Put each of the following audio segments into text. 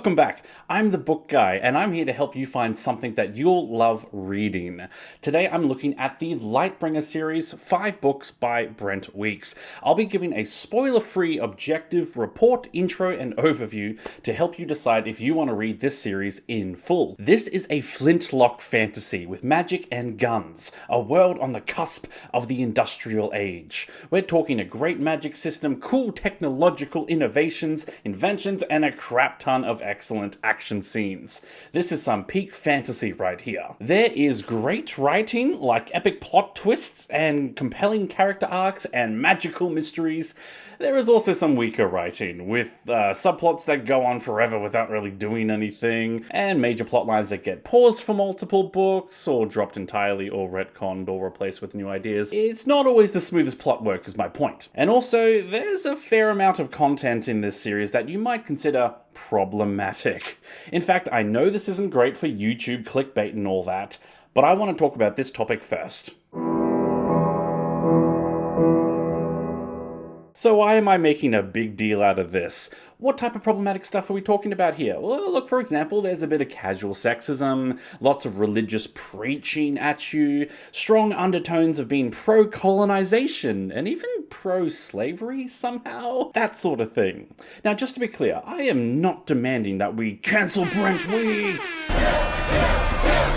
Welcome back. I'm the book guy, and I'm here to help you find something that you'll love reading. Today I'm looking at the Lightbringer Series, 5 books by Brent Weeks. I'll be giving a spoiler-free objective report, intro, and overview to help you decide if you want to read this series in full. This is a Flintlock fantasy with magic and guns, a world on the cusp of the industrial age. We're talking a great magic system, cool technological innovations, inventions, and a crap ton of excellent action scenes. This is some peak fantasy right here. There is great writing, like epic plot twists and compelling character arcs and magical mysteries. There is also some weaker writing, with subplots that go on forever without really doing anything, and major plotlines that get paused for multiple books, or dropped entirely, or retconned, or replaced with new ideas. It's not always the smoothest plot work, is my point. And also, there's a fair amount of content in this series that you might consider problematic. In fact, I know this isn't great for YouTube clickbait and all that, but I want to talk about this topic first. So why am I making a big deal out of this? What type of problematic stuff are we talking about here? Well, look, for example, there's a bit of casual sexism, lots of religious preaching at you, strong undertones of being pro-colonization, and even pro-slavery somehow, that sort of thing. Now, just to be clear, I am not demanding that we cancel Brent Weeks!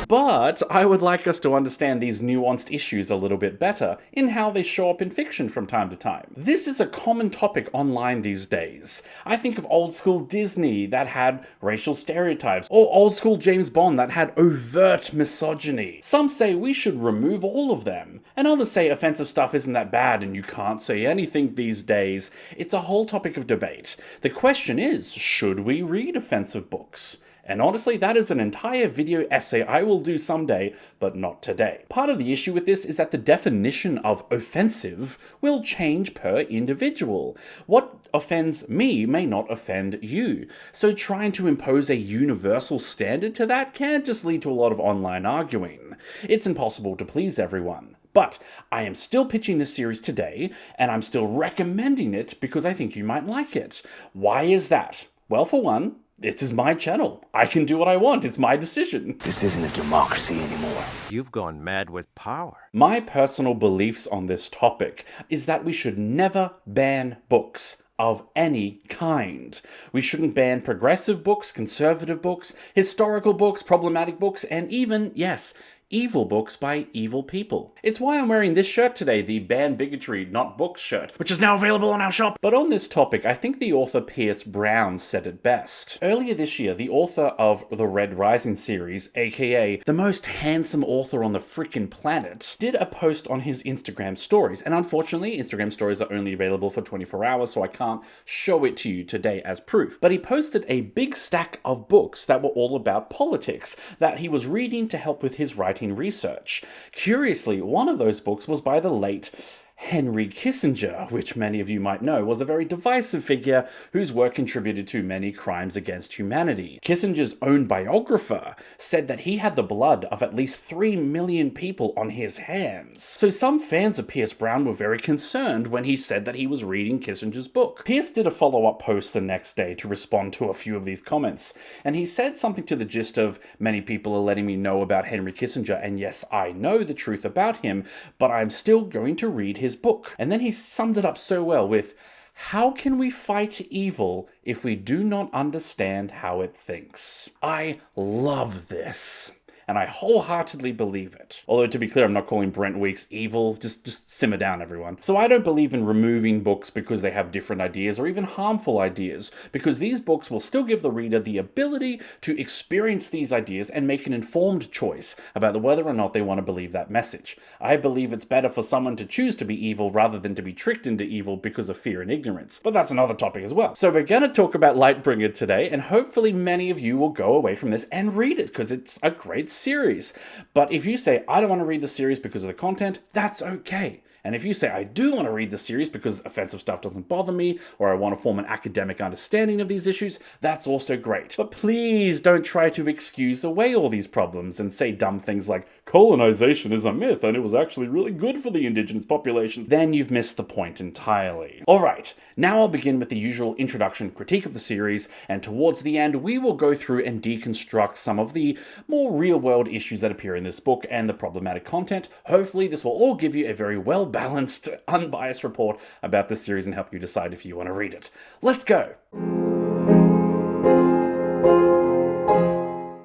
But I would like us to understand these nuanced issues a little bit better in how they show up in fiction from time to time. This is a common topic online these days. I think of old school Disney that had racial stereotypes, or old school James Bond that had overt misogyny. Some say we should remove all of them, and others say offensive stuff isn't that bad and you can't say anything these days. It's a whole topic of debate. The question is, should we read offensive books? And honestly, that is an entire video essay I will do someday, but not today. Part of the issue with this is that the definition of offensive will change per individual. What offends me may not offend you. So trying to impose a universal standard to that can just lead to a lot of online arguing. It's impossible to please everyone. But I am still pitching this series today, and I'm still recommending it because I think you might like it. Why is that? Well, for one, this is my channel. I can do what I want. It's my decision. This isn't a democracy anymore. You've gone mad with power. My personal beliefs on this topic is that we should never ban books of any kind. We shouldn't ban progressive books, conservative books, historical books, problematic books, and even, yes, evil books by evil people. It's why I'm wearing this shirt today, the Ban Bigotry Not Books shirt, which is now available on our shop. But on this topic, I think the author Pierce Brown said it best. Earlier this year, the author of the Red Rising series, aka the most handsome author on the frickin' planet, did a post on his Instagram stories. And unfortunately, Instagram stories are only available for 24 hours, so I can't show it to you today as proof. But he posted a big stack of books that were all about politics that he was reading to help with his writing research. Curiously, one of those books was by the late Henry Kissinger, which many of you might know was a very divisive figure whose work contributed to many crimes against humanity. Kissinger's own biographer said that he had the blood of at least 3 million people on his hands. So some fans of Pierce Brown were very concerned when he said that he was reading Kissinger's book. Pierce did a follow-up post the next day to respond to a few of these comments, and he said something to the gist of, many people are letting me know about Henry Kissinger, and yes, I know the truth about him, but I'm still going to read his book. And then he summed it up so well with, how can we fight evil if we do not understand how it thinks? I love this. And I wholeheartedly believe it. Although, to be clear, I'm not calling Brent Weeks evil. Just simmer down, everyone. So I don't believe in removing books because they have different ideas or even harmful ideas, because these books will still give the reader the ability to experience these ideas and make an informed choice about whether or not they want to believe that message. I believe it's better for someone to choose to be evil rather than to be tricked into evil because of fear and ignorance. But that's another topic as well. So we're going to talk about Lightbringer today, and hopefully many of you will go away from this and read it, because it's a great series. But if you say, I don't want to read the series because of the content, that's okay. And if you say, I do want to read the series because offensive stuff doesn't bother me, or I want to form an academic understanding of these issues, that's also great. But please don't try to excuse away all these problems and say dumb things like colonization is a myth and it was actually really good for the indigenous populations, then you've missed the point entirely. Alright, now I'll begin with the usual introduction critique of the series, and towards the end we will go through and deconstruct some of the more real-world issues that appear in this book and the problematic content. Hopefully this will all give you a very well-balanced, unbiased report about this series and help you decide if you want to read it. Let's go!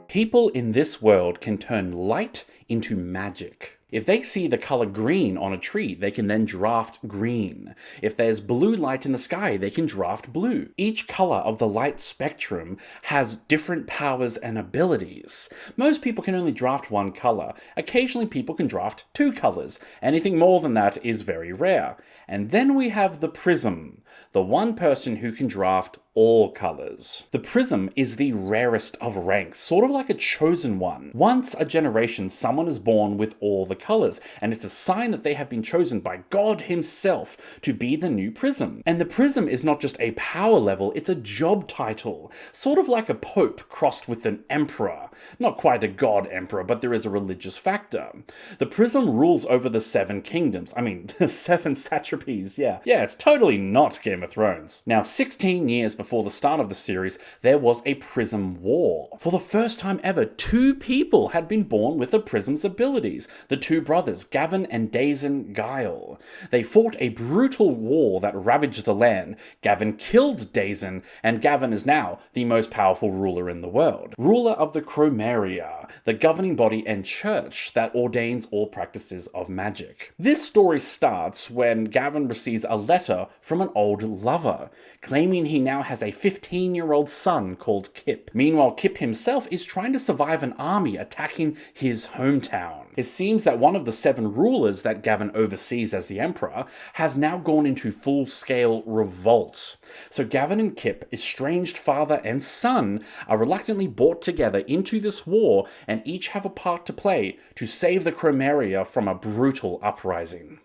People in this world can turn light into magic. If they see the color green on a tree, they can then draft green. If there's blue light in the sky, they can draft blue. Each color of the light spectrum has different powers and abilities. Most people can only draft one color. Occasionally people can draft two colors. Anything more than that is very rare. And then we have the prism, the one person who can draft all colors. The prism is the rarest of ranks, sort of like a chosen one. Once a generation, someone is born with all the colors, and it's a sign that they have been chosen by God himself to be the new prism. And the prism is not just a power level, it's a job title, sort of like a pope crossed with an emperor. Not quite a god emperor, but there is a religious factor. The prism rules over the 7 kingdoms. I mean, the 7 satrapies, yeah. Yeah, it's totally not Game of Thrones. Now, 16 years before the start of the series, there was a prism war. For the first time ever, 2 people had been born with the prism's abilities. The 2 brothers, Gavin and Dazen Guile. They fought a brutal war that ravaged the land. Gavin killed Dazen, and Gavin is now the most powerful ruler in the world. Ruler of the Chromaria, the governing body and church that ordains all practices of magic. This story starts when Gavin receives a letter from an old lover, claiming he now has a 15-year-old son called Kip. Meanwhile, Kip himself is trying to survive an army attacking his hometown. It seems that one of the 7 rulers that Gavin oversees as the emperor has now gone into full-scale revolt. So Gavin and Kip, estranged father and son, are reluctantly brought together into this war and each have a part to play to save the Chromaria from a brutal uprising.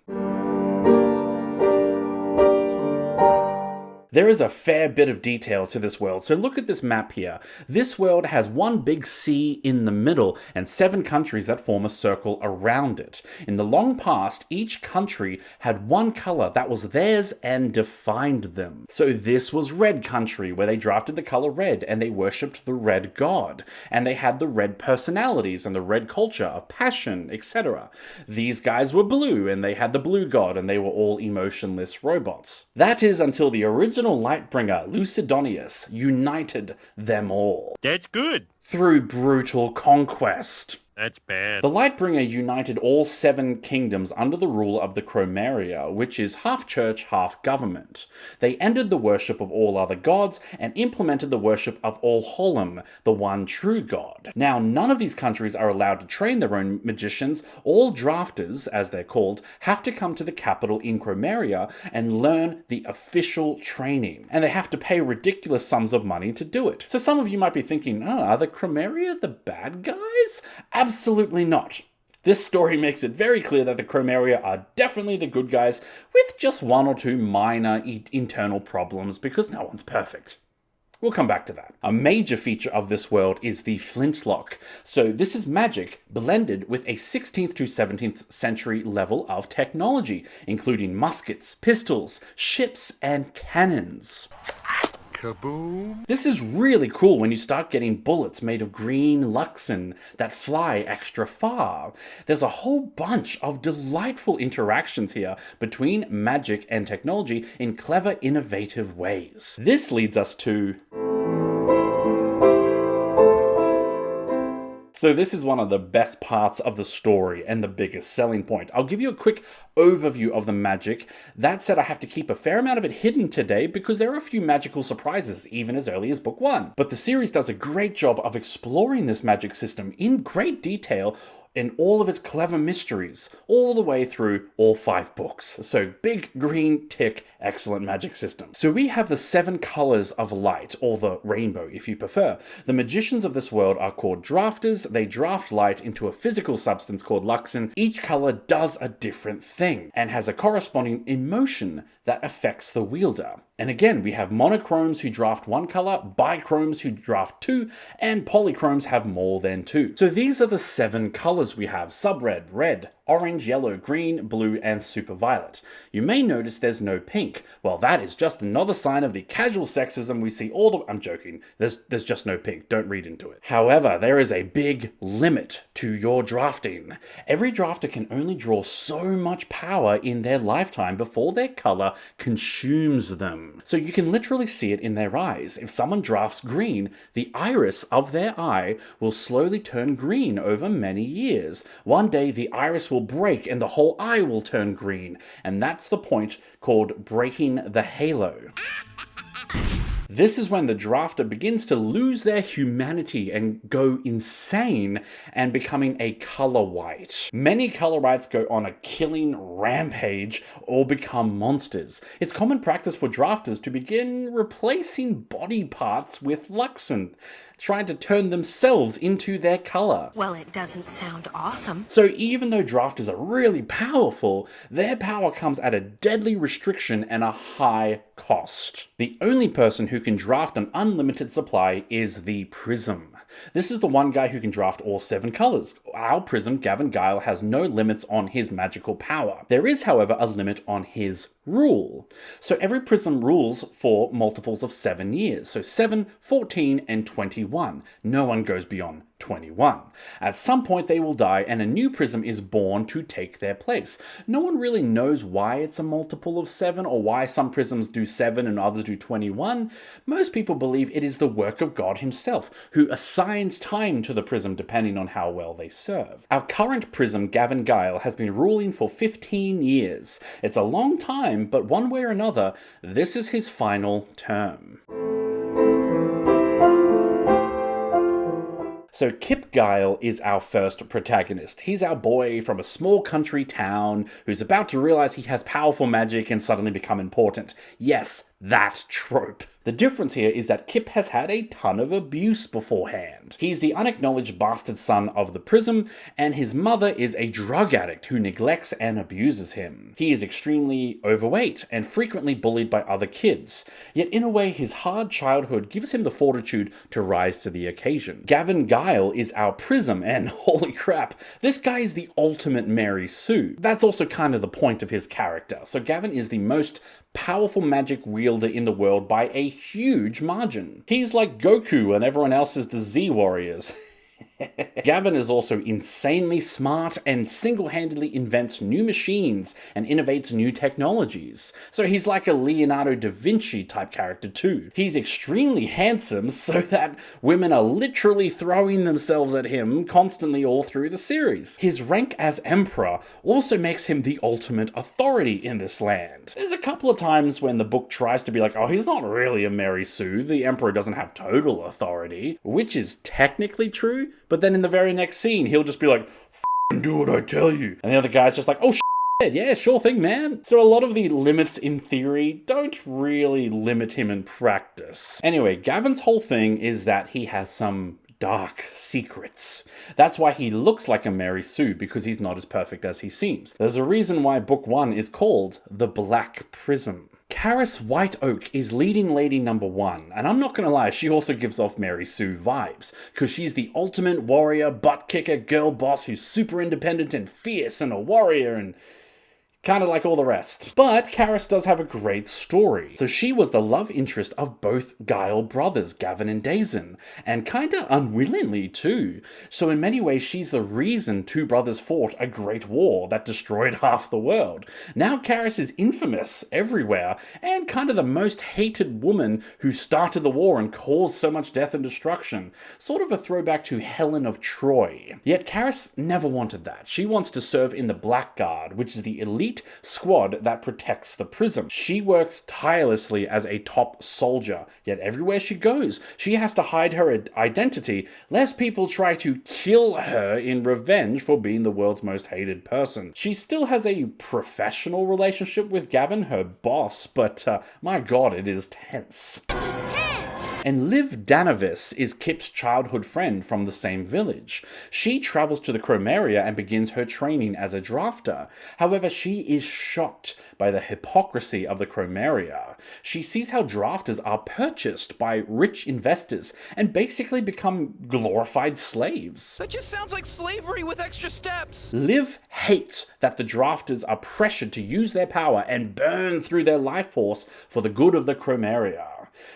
There is a fair bit of detail to this world, so look at this map here. This world has one big sea in the middle and 7 countries that form a circle around it. In the long past, each country had one color that was theirs and defined them. So this was Red Country, where they drafted the color red and they worshipped the red god. And they had the red personalities and the red culture of passion, etc. These guys were blue and they had the blue god and they were all emotionless robots. That is until the original Lightbringer, Lucidonius, united them all. That's good. Through brutal conquest. That's bad. The Lightbringer united all 7 kingdoms under the rule of the Chromaria, which is half church, half government. They ended the worship of all other gods and implemented the worship of All-Holim, the one true god. Now, none of these countries are allowed to train their own magicians. All drafters, as they're called, have to come to the capital in Chromaria and learn the official training. And they have to pay ridiculous sums of money to do it. So some of you might be thinking, are the Chromaria the bad guys? Absolutely not. This story makes it very clear that the Chromaria are definitely the good guys, with just 1 or 2 minor internal problems, because no one's perfect. We'll come back to that. A major feature of this world is the Flintlock. So this is magic blended with a 16th to 17th century level of technology, including muskets, pistols, ships, and cannons. Kaboom. This is really cool when you start getting bullets made of green Luxon that fly extra far. There's a whole bunch of delightful interactions here between magic and technology in clever, innovative ways. This leads us to... So this is one of the best parts of the story and the biggest selling point. I'll give you a quick overview of the magic. That said, I have to keep a fair amount of it hidden today because there are a few magical surprises even as early as book 1. But the series does a great job of exploring this magic system in great detail in all of its clever mysteries, all the way through all 5 books. So big green tick, excellent magic system. So we have the 7 colors of light, or the rainbow if you prefer. The magicians of this world are called drafters. They draft light into a physical substance called Luxon. Each color does a different thing and has a corresponding emotion that affects the wielder. And again, we have monochromes who draft 1 color, bichromes who draft 2, and polychromes have more than 2. So these are the 7 colors colors we have sub-red, red, orange, yellow, green, blue, and super violet. You may notice there's no pink. Well, that is just another sign of the casual sexism we see all the... I'm joking. There's just no pink. Don't read into it. However, there is a big limit to your drafting. Every drafter can only draw so much power in their lifetime before their color consumes them. So you can literally see it in their eyes. If someone drafts green, the iris of their eye will slowly turn green over many years. One day, the iris will break and the whole eye will turn green. And that's the point called breaking the halo. This is when the drafter begins to lose their humanity and go insane and becoming a color white. Many color whites go on a killing rampage or become monsters. It's common practice for drafters to begin replacing body parts with Luxon, trying to turn themselves into their color. Well, it doesn't sound awesome. So even though drafters are really powerful, their power comes at a deadly restriction and a high cost. The only person who can draft an unlimited supply is the Prism. This is the one guy who can draft all 7 colors. Our Prism, Gavin Guile, has no limits on his magical power. There is, however, a limit on his rule. So every Prism rules for multiples of 7 years. So 7, 14, and 21. No one goes beyond 21. At some point they will die and a new Prism is born to take their place. No one really knows why it's a multiple of 7 or why some Prisms do 7 and others do 21. Most people believe it is the work of God himself, who assigns time to the Prism depending on how well they serve. Our current Prism, Gavin Guile, has been ruling for 15 years. It's a long time, but one way or another, this is his final term. So Kip Guile is our first protagonist. He's our boy from a small country town who's about to realize he has powerful magic and suddenly become important. Yes, that trope. The difference here is that Kip has had a ton of abuse beforehand. He's the unacknowledged bastard son of the Prism, and his mother is a drug addict who neglects and abuses him. He is extremely overweight and frequently bullied by other kids. Yet in a way, his hard childhood gives him the fortitude to rise to the occasion. Gavin Guile is our Prism, and holy crap, this guy is the ultimate Mary Sue. That's also kind of the point of his character. So Gavin is the most powerful magic wielder in the world by a huge margin. He's like Goku and everyone else is the Z Warriors. Gavin is also insanely smart and single-handedly invents new machines and innovates new technologies. So he's like a Leonardo da Vinci type character too. He's extremely handsome so that women are literally throwing themselves at him constantly all through the series. His rank as Emperor also makes him the ultimate authority in this land. There's a couple of times when the book tries to be like, oh, he's not really a Mary Sue, the Emperor doesn't have total authority, which is technically true, but then in the very next scene, he'll just be like, "F***ing do what I tell you." And the other guy's just like, "Oh, shit, yeah, sure thing, man." So a lot of the limits in theory don't really limit him in practice. Anyway, Gavin's whole thing is that he has some dark secrets. That's why he looks like a Mary Sue, because he's not as perfect as he seems. There's a reason why book 1 is called The Black Prism. Karis White Oak is leading lady number 1, and I'm not gonna lie, she also gives off Mary Sue vibes, because she's the ultimate warrior, butt-kicker, girl boss who's super independent and fierce and a warrior and kind of like all the rest. But Karis does have a great story. So she was the love interest of both Guile brothers, Gavin and Dazen, and kinda unwillingly too. So in many ways, she's the reason 2 brothers fought a great war that destroyed half the world. Now Karis is infamous everywhere, and kind of the most hated woman who started the war and caused so much death and destruction. Sort of a throwback to Helen of Troy. Yet Karis never wanted that. She wants to serve in the Blackguard, which is the elite squad that protects the Prism. She works tirelessly as a top soldier, yet everywhere she goes, she has to hide her identity lest people try to kill her in revenge for being the world's most hated person. She still has a professional relationship with Gavin, her boss, but my god, it is tense. And Liv Danavis is Kip's childhood friend from the same village. She travels to the Chromeria and begins her training as a drafter. However, she is shocked by the hypocrisy of the Chromeria. She sees how drafters are purchased by rich investors and basically become glorified slaves. That just sounds like slavery with extra steps. Liv hates that the drafters are pressured to use their power and burn through their life force for the good of the Chromeria.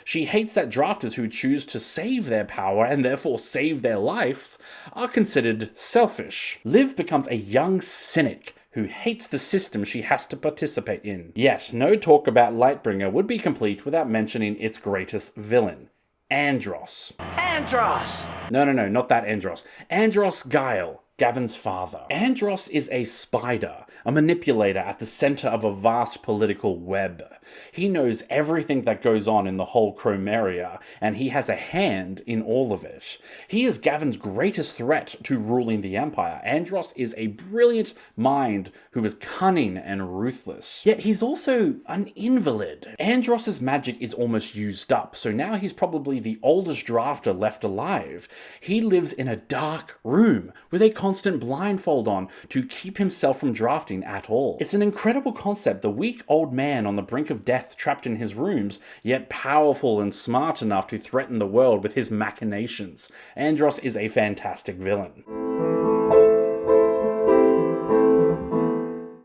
She hates that drafters who choose to save their power and therefore save their lives are considered selfish. Liv becomes a young cynic who hates the system she has to participate in. Yet, no talk about Lightbringer would be complete without mentioning its greatest villain, Andros. Andros! No, not that Andros. Andros Guile, Gavin's father. Andros is a spider, a manipulator at the center of a vast political web. He knows everything that goes on in the whole Chromeria, and he has a hand in all of it. He is Gavin's greatest threat to ruling the Empire. Andros is a brilliant mind who is cunning and ruthless. Yet he's also an invalid. Andros's magic is almost used up, so now he's probably the oldest drafter left alive. He lives in a dark room with a constant blindfold on to keep himself from drafting at all. It's an incredible concept, the weak old man on the brink of death trapped in his rooms, yet powerful and smart enough to threaten the world with his machinations. Andros is a fantastic villain.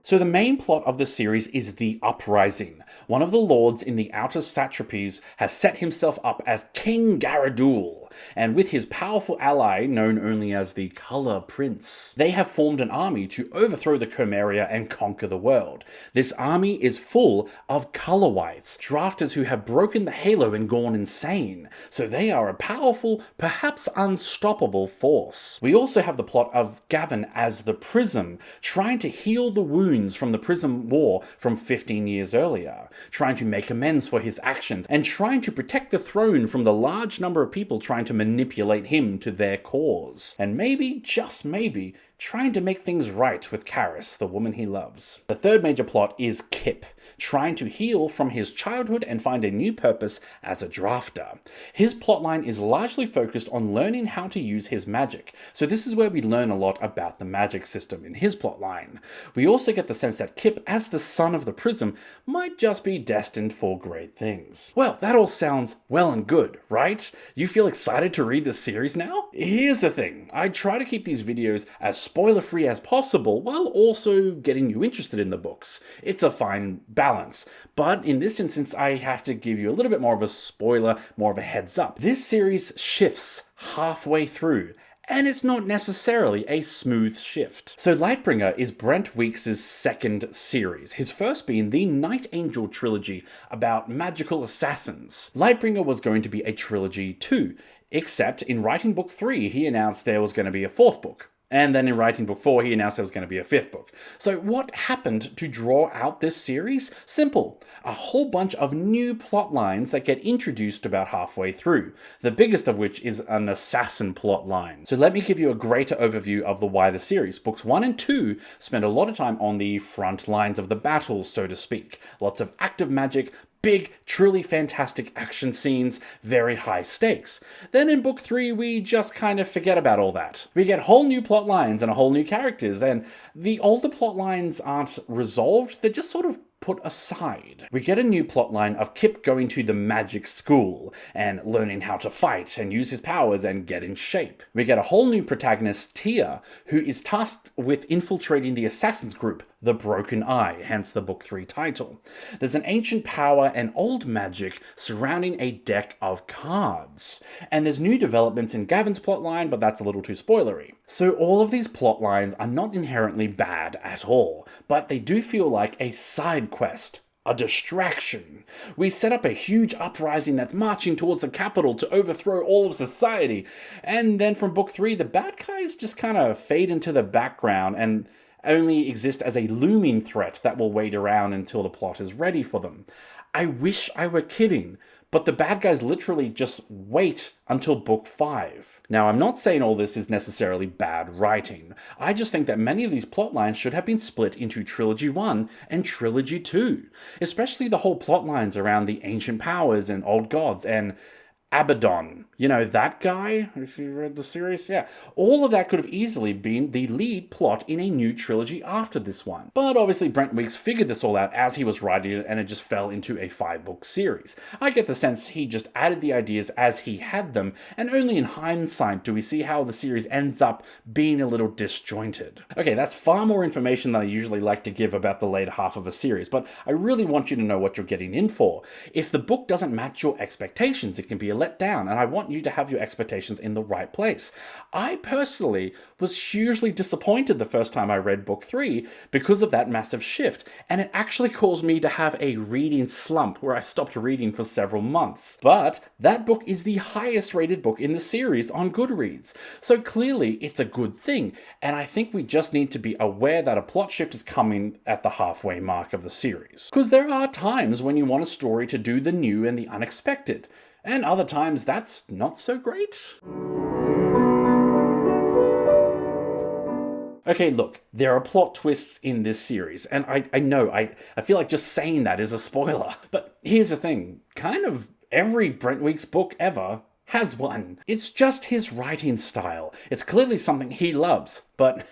So the main plot of the series is the Uprising. One of the lords in the outer satrapies has set himself up as King Garadul, and with his powerful ally, known only as the Color Prince, they have formed an army to overthrow the Chromeria and conquer the world. This army is full of Color Whites, drafters who have broken the halo and gone insane, so they are a powerful, perhaps unstoppable force. We also have the plot of Gavin as the Prism, trying to heal the wounds from the Prism War from 15 years earlier, trying to make amends for his actions, and trying to protect the throne from the large number of people trying to manipulate him to their cause. And maybe, just maybe, trying to make things right with Karis, the woman he loves. The third major plot is Kip, trying to heal from his childhood and find a new purpose as a drafter. His plotline is largely focused on learning how to use his magic, so this is where we learn a lot about the magic system in his plotline. We also get the sense that Kip, as the son of the Prism, might just be destined for great things. Well, that all sounds well and good, right? You feel excited to read this series now? Here's the thing, I try to keep these videos as spoiler-free as possible while also getting you interested in the books. It's a fine balance, but in this instance I have to give you a little bit more of a spoiler, more of a heads up. This series shifts halfway through, and it's not necessarily a smooth shift. So Lightbringer is Brent Weeks' second series, his first being the Night Angel trilogy about magical assassins. Lightbringer was going to be a trilogy too, except in writing book 3 he announced there was going to be a 4th book. And then in writing book 4, he announced there was going to be a 5th book. So what happened to draw out this series? Simple. A whole bunch of new plot lines that get introduced about halfway through. The biggest of which is an assassin plot line. So let me give you a greater overview of the wider series. Books 1 and 2 spend a lot of time on the front lines of the battle, so to speak. Lots of active magic, big, truly fantastic action scenes, very high stakes. Then in book 3, we just kind of forget about all that. We get whole new plot lines and a whole new characters, and the older plot lines aren't resolved, they're just sort of put aside. We get a new plotline of Kip going to the magic school and learning how to fight and use his powers and get in shape. We get a whole new protagonist, Tia, who is tasked with infiltrating the assassin's group, the Broken Eye, hence the book 3 title. There's an ancient power and old magic surrounding a deck of cards. And there's new developments in Gavin's plotline, but that's a little too spoilery. So all of these plotlines are not inherently bad at all, but they do feel like a side quest. A distraction. We set up a huge uprising that's marching towards the capital to overthrow all of society. And then from book 3, the bad guys just kind of fade into the background and only exist as a looming threat that will wait around until the plot is ready for them. I wish I were kidding, but the bad guys literally just wait until book 5. Now, I'm not saying all this is necessarily bad writing. I just think that many of these plotlines should have been split into Trilogy 1 and Trilogy 2, especially the whole plotlines around the ancient powers and old gods and Abaddon. You know, that guy, if you read the series? Yeah. All of that could have easily been the lead plot in a new trilogy after this one. But obviously Brent Weeks figured this all out as he was writing it, and it just fell into a 5-book series. I get the sense he just added the ideas as he had them, and only in hindsight do we see how the series ends up being a little disjointed. Okay, that's far more information than I usually like to give about the later half of a series, but I really want you to know what you're getting in for. If the book doesn't match your expectations, it can be a letdown, and I want you to have your expectations in the right place. I personally was hugely disappointed the first time I read book 3 because of that massive shift, and it actually caused me to have a reading slump where I stopped reading for several months. But that book is the highest rated book in the series on Goodreads, so clearly it's a good thing, and I think we just need to be aware that a plot shift is coming at the halfway mark of the series. Because there are times when you want a story to do the new and the unexpected, and other times that's not so great. Okay, look, there are plot twists in this series, and I know, I feel like just saying that is a spoiler. But here's the thing, kind of every Brent Weeks book ever has one. It's just his writing style. It's clearly something he loves, but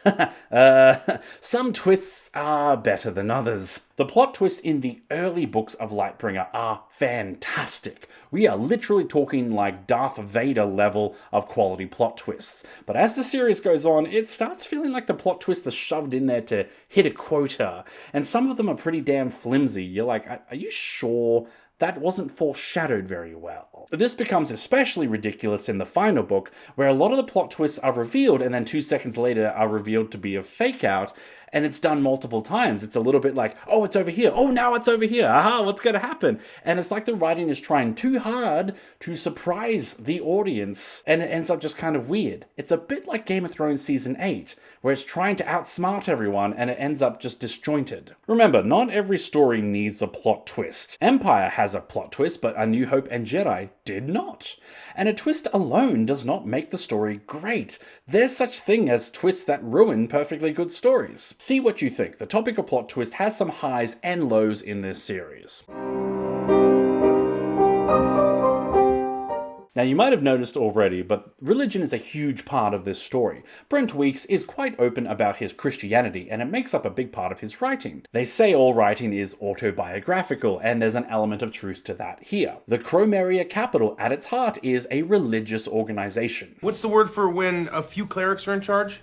some twists are better than others. The plot twists in the early books of Lightbringer are fantastic. We are literally talking like Darth Vader level of quality plot twists. But as the series goes on, it starts feeling like the plot twists are shoved in there to hit a quota, and some of them are pretty damn flimsy. You're like, are you sure that wasn't foreshadowed very well? This becomes especially ridiculous in the final book, where a lot of the plot twists are revealed and then 2 seconds later are revealed to be a fake out, and it's done multiple times. It's a little bit like, oh, it's over here. Oh, now it's over here. Aha, what's going to happen? And it's like the writing is trying too hard to surprise the audience, and it ends up just kind of weird. It's a bit like Game of Thrones Season 8, where it's trying to outsmart everyone, and it ends up just disjointed. Remember, not every story needs a plot twist. Empire has a plot twist, but A New Hope and Jedi did not. And a twist alone does not make the story great. There's such thing as twists that ruin perfectly good stories. See what you think. The topic of plot twist has some highs and lows in this series. Now, you might have noticed already, but religion is a huge part of this story. Brent Weeks is quite open about his Christianity, and it makes up a big part of his writing. They say all writing is autobiographical, and there's an element of truth to that here. The Chromeria capital at its heart is a religious organization. What's the word for when a few clerics are in charge?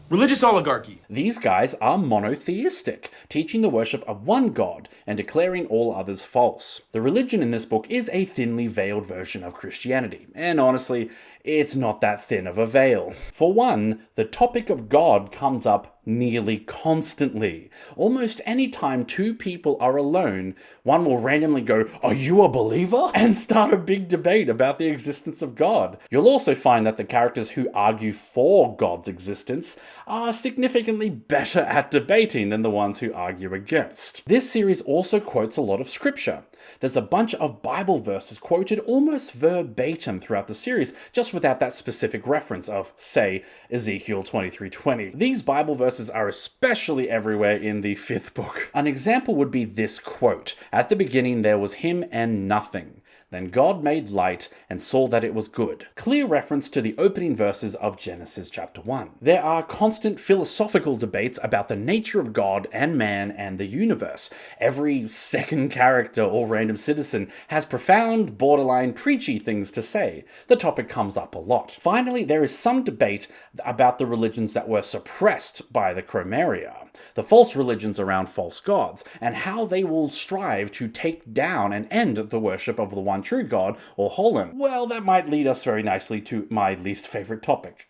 Religious oligarchy. These guys are monotheistic, teaching the worship of one god and declaring all others false. The religion in this book is a thinly veiled version of Christianity, and honestly, it's not that thin of a veil. For one, the topic of God comes up nearly constantly. Almost any time two people are alone, one will randomly go, "Are you a believer?" and start a big debate about the existence of God. You'll also find that the characters who argue for God's existence are significantly better at debating than the ones who argue against. This series also quotes a lot of scripture. There's a bunch of Bible verses quoted almost verbatim throughout the series, just without that specific reference of, say, Ezekiel 23:20. These Bible verses are especially everywhere in the 5th book. An example would be this quote: "At the beginning there was him and nothing. Then God made light and saw that it was good." Clear reference to the opening verses of Genesis chapter 1. There are constant philosophical debates about the nature of God and man and the universe. Every second character or random citizen has profound, borderline preachy things to say. The topic comes up a lot. Finally, there is some debate about the religions that were suppressed by the Chromeria, the false religions around false gods, and how they will strive to take down and end the worship of the one true God, or Holland. Well, that might lead us very nicely to my least favorite topic.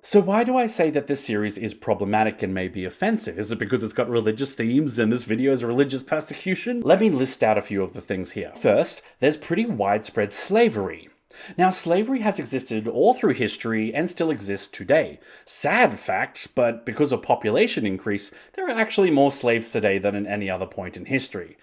So why do I say that this series is problematic and may be offensive? Is it because it's got religious themes and this video is religious persecution? Let me list out a few of the things here. First, there's pretty widespread slavery. Now, slavery has existed all through history and still exists today. Sad fact, but because of population increase, there are actually more slaves today than at any other point in history.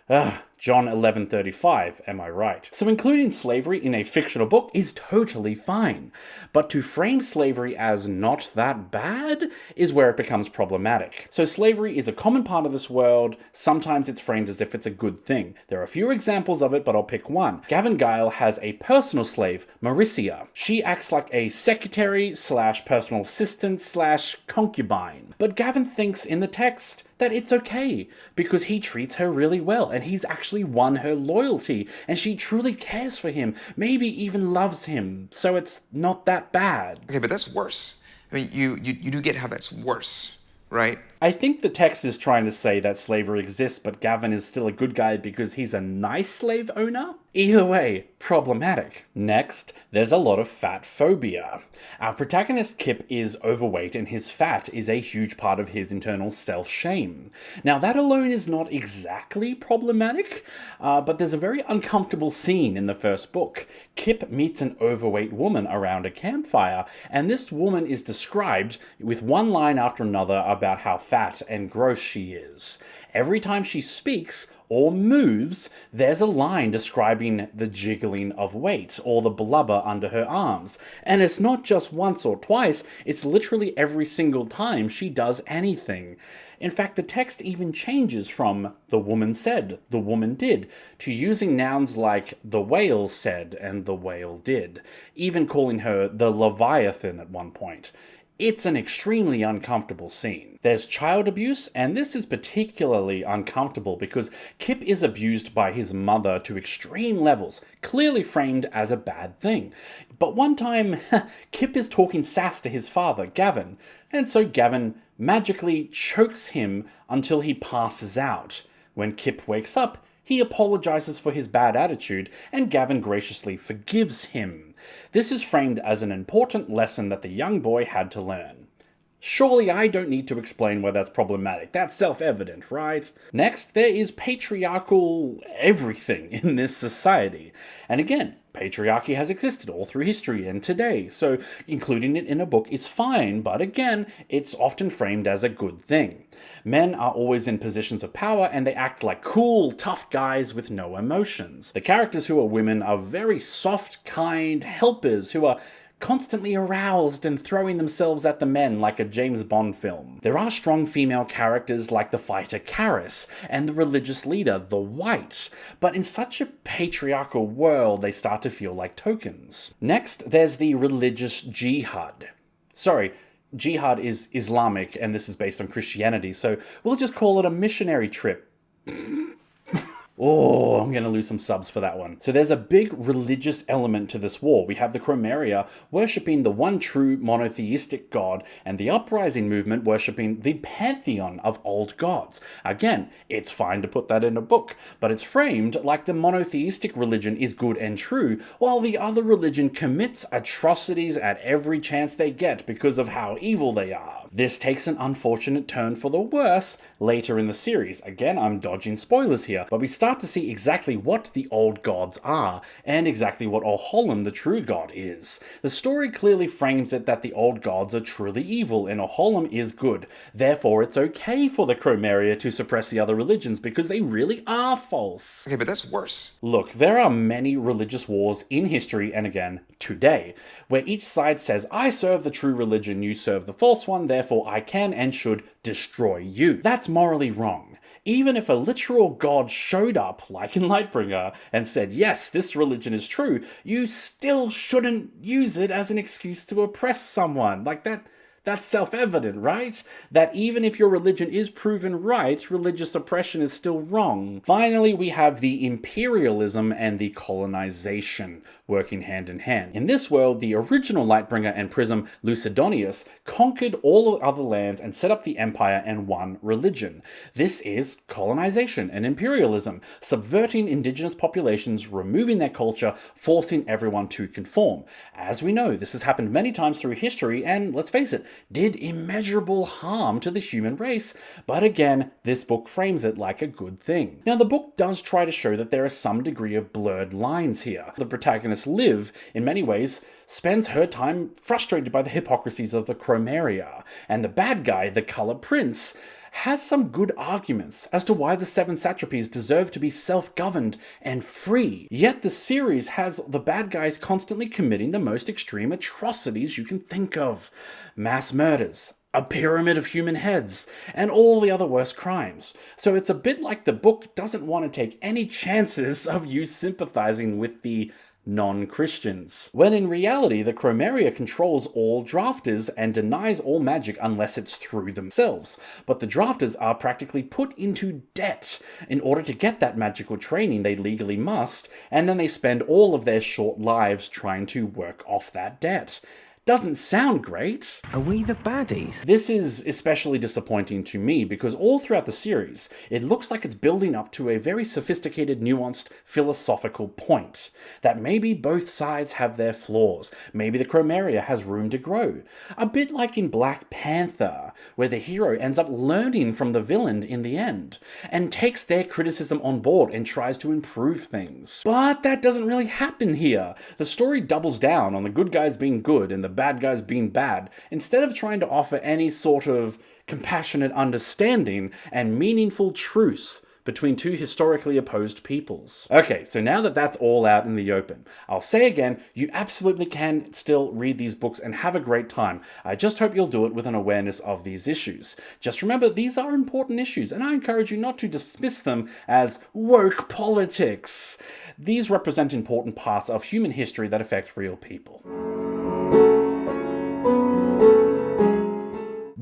John 11:35, am I right? So including slavery in a fictional book is totally fine, but to frame slavery as not that bad is where it becomes problematic. So slavery is a common part of this world, sometimes it's framed as if it's a good thing. There are a few examples of it, but I'll pick one. Gavin Gyle has a personal slave, Maricia. She acts like a secretary slash personal assistant slash concubine. But Gavin thinks in the text that it's okay because he treats her really well and he's actually won her loyalty and she truly cares for him, maybe even loves him, so it's not that bad. Okay, but that's worse. I mean, you do get how that's worse, right? I think the text is trying to say that slavery exists, but Gavin is still a good guy because he's a nice slave owner? Either way, problematic. Next, there's a lot of fat phobia. Our protagonist Kip is overweight and his fat is a huge part of his internal self-shame. Now that alone is not exactly problematic, but there's a very uncomfortable scene in the first book. Kip meets an overweight woman around a campfire, and this woman is described with one line after another about how fat and gross she is. Every time she speaks or moves, there's a line describing the jiggling of weight or the blubber under her arms. And it's not just once or twice, it's literally every single time she does anything. In fact, the text even changes from the woman said, the woman did, to using nouns like the whale said and the whale did, even calling her the Leviathan at one point. It's an extremely uncomfortable scene. There's child abuse, and this is particularly uncomfortable because Kip is abused by his mother to extreme levels, clearly framed as a bad thing. But one time, Kip is talking sass to his father, Gavin, and so Gavin magically chokes him until he passes out. When Kip wakes up, he apologizes for his bad attitude, and Gavin graciously forgives him. This is framed as an important lesson that the young boy had to learn. Surely I don't need to explain why that's problematic. That's self-evident, right? Next, there is patriarchal everything in this society. And again, patriarchy has existed all through history and today, so including it in a book is fine, but again, it's often framed as a good thing. Men are always in positions of power and they act like cool, tough guys with no emotions. The characters who are women are very soft, kind helpers who are constantly aroused and throwing themselves at the men like a James Bond film. There are strong female characters like the fighter Karis and the religious leader, the White, but in such a patriarchal world they start to feel like tokens. Next, there's the religious jihad. Sorry, jihad is Islamic and this is based on Christianity, so we'll just call it a missionary trip. Oh, I'm going to lose some subs for that one. So there's a big religious element to this war. We have the Chromeria worshipping the one true monotheistic god, and the Uprising movement worshipping the pantheon of old gods. Again, it's fine to put that in a book, but it's framed like the monotheistic religion is good and true, while the other religion commits atrocities at every chance they get because of how evil they are. This takes an unfortunate turn for the worse later in the series. Again, I'm dodging spoilers here, but we start to see exactly what the old gods are, and exactly what Oholom, the true god, is. The story clearly frames it that the old gods are truly evil, and Oholom is good. Therefore, it's okay for the Chromeria to suppress the other religions, because they really are false. Okay, but that's worse. Look, there are many religious wars in history, and again, today, where each side says, I serve the true religion, you serve the false one, therefore I can and should destroy you. That's morally wrong. Even if a literal god showed up, like in Lightbringer, and said, yes, this religion is true, you still shouldn't use it as an excuse to oppress someone. Like that's self-evident, right? That even if your religion is proven right, religious oppression is still wrong. Finally, we have the imperialism and the colonization working hand in hand. In this world, the original Lightbringer and Prism Lucidonius conquered all other lands and set up the empire and one religion. This is colonization and imperialism, subverting indigenous populations, removing their culture, forcing everyone to conform. As we know, this has happened many times through history, and let's face it, did immeasurable harm to the human race, but again, this book frames it like a good thing. Now, the book does try to show that there is some degree of blurred lines here. The protagonists live, in many ways, spends her time frustrated by the hypocrisies of the Chromeria, and the bad guy, the Colour Prince, has some good arguments as to why the seven satrapies deserve to be self-governed and free. Yet the series has the bad guys constantly committing the most extreme atrocities you can think of. Mass murders, a pyramid of human heads, and all the other worst crimes. So it's a bit like the book doesn't want to take any chances of you sympathizing with the non-Christians. When in reality, the Chromeria controls all drafters and denies all magic unless it's through themselves. But the drafters are practically put into debt in order to get that magical training they legally must, and then they spend all of their short lives trying to work off that debt. Doesn't sound great. Are we the baddies? This is especially disappointing to me because all throughout the series, it looks like it's building up to a very sophisticated, nuanced, philosophical point. That maybe both sides have their flaws. Maybe the Chromeria has room to grow. A bit like in Black Panther, where the hero ends up learning from the villain in the end, and takes their criticism on board and tries to improve things. But that doesn't really happen here. The story doubles down on the good guys being good and the bad guys being bad, instead of trying to offer any sort of compassionate understanding and meaningful truce between two historically opposed peoples. Okay, so now that that's all out in the open, I'll say again, you absolutely can still read these books and have a great time. I just hope you'll do it with an awareness of these issues. Just remember, these are important issues, and I encourage you not to dismiss them as woke politics. These represent important parts of human history that affect real people.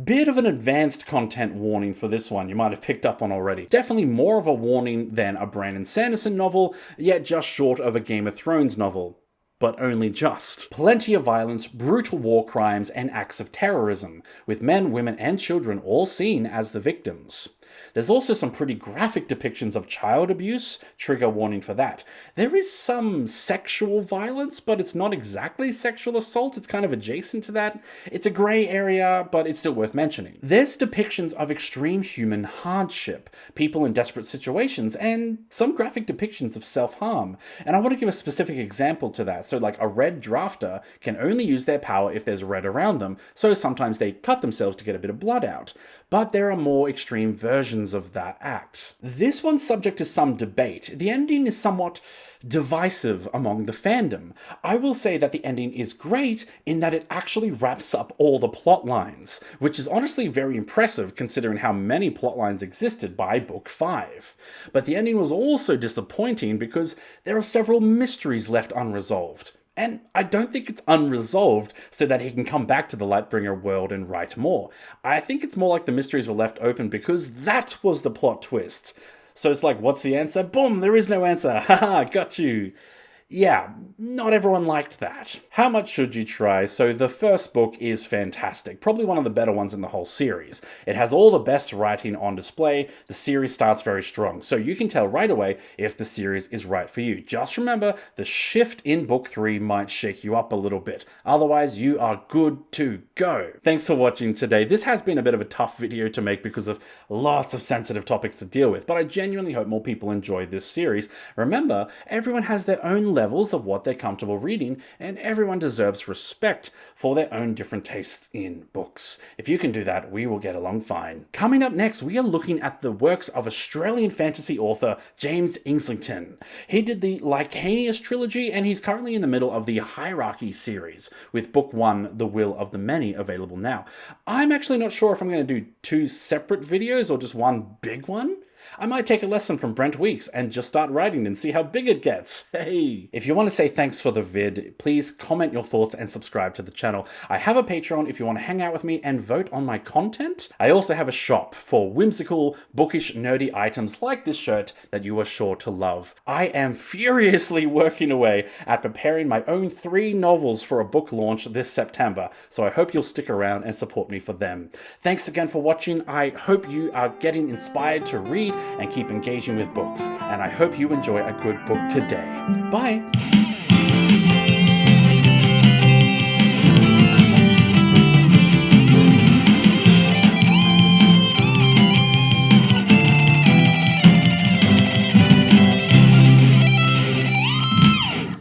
Bit of an advanced content warning for this one, you might have picked up on already. Definitely more of a warning than a Brandon Sanderson novel, yet just short of a Game of Thrones novel. But only just. Plenty of violence, brutal war crimes, and acts of terrorism, with men, women, and children all seen as the victims. There's also some pretty graphic depictions of child abuse, trigger warning for that. There is some sexual violence, but it's not exactly sexual assault, it's kind of adjacent to that. It's a grey area, but it's still worth mentioning. There's depictions of extreme human hardship, people in desperate situations, and some graphic depictions of self-harm. And I want to give a specific example to that. So like a red drafter can only use their power if there's red around them, so sometimes they cut themselves to get a bit of blood out. But there are more extreme versions of that act. This one's subject to some debate. The ending is somewhat divisive among the fandom. I will say that the ending is great in that it actually wraps up all the plot lines, which is honestly very impressive considering how many plot lines existed by book 5. But the ending was also disappointing because there are several mysteries left unresolved. And I don't think it's unresolved so that he can come back to the Lightbringer world and write more. I think it's more like the mysteries were left open because that was the plot twist. So it's like, what's the answer? Boom, there is no answer. Haha, got you. Yeah, not everyone liked that. How much should you try? So the first book is fantastic, probably one of the better ones in the whole series. It has all the best writing on display, the series starts very strong, so you can tell right away if the series is right for you. Just remember, the shift in book 3 might shake you up a little bit, otherwise you are good to go. Thanks for watching today. This has been a bit of a tough video to make because of lots of sensitive topics to deal with, but I genuinely hope more people enjoy this series. Remember, everyone has their own levels of what they're comfortable reading, and everyone deserves respect for their own different tastes in books. If you can do that, we will get along fine. Coming up next, we are looking at the works of Australian fantasy author James Inslington. He did the Lycanius trilogy, and he's currently in the middle of the Hierarchy series, with book 1, The Will of the Many, available now. I'm actually not sure if I'm going to do 2 separate videos or just one big one. I might take a lesson from Brent Weeks and just start writing and see how big it gets. Hey! If you want to say thanks for the vid, please comment your thoughts and subscribe to the channel. I have a Patreon if you want to hang out with me and vote on my content. I also have a shop for whimsical, bookish, nerdy items like this shirt that you are sure to love. I am furiously working away at preparing my own 3 novels for a book launch this September, so I hope you'll stick around and support me for them. Thanks again for watching. I hope you are getting inspired to read and keep engaging with books, and I hope you enjoy a good book today. Bye!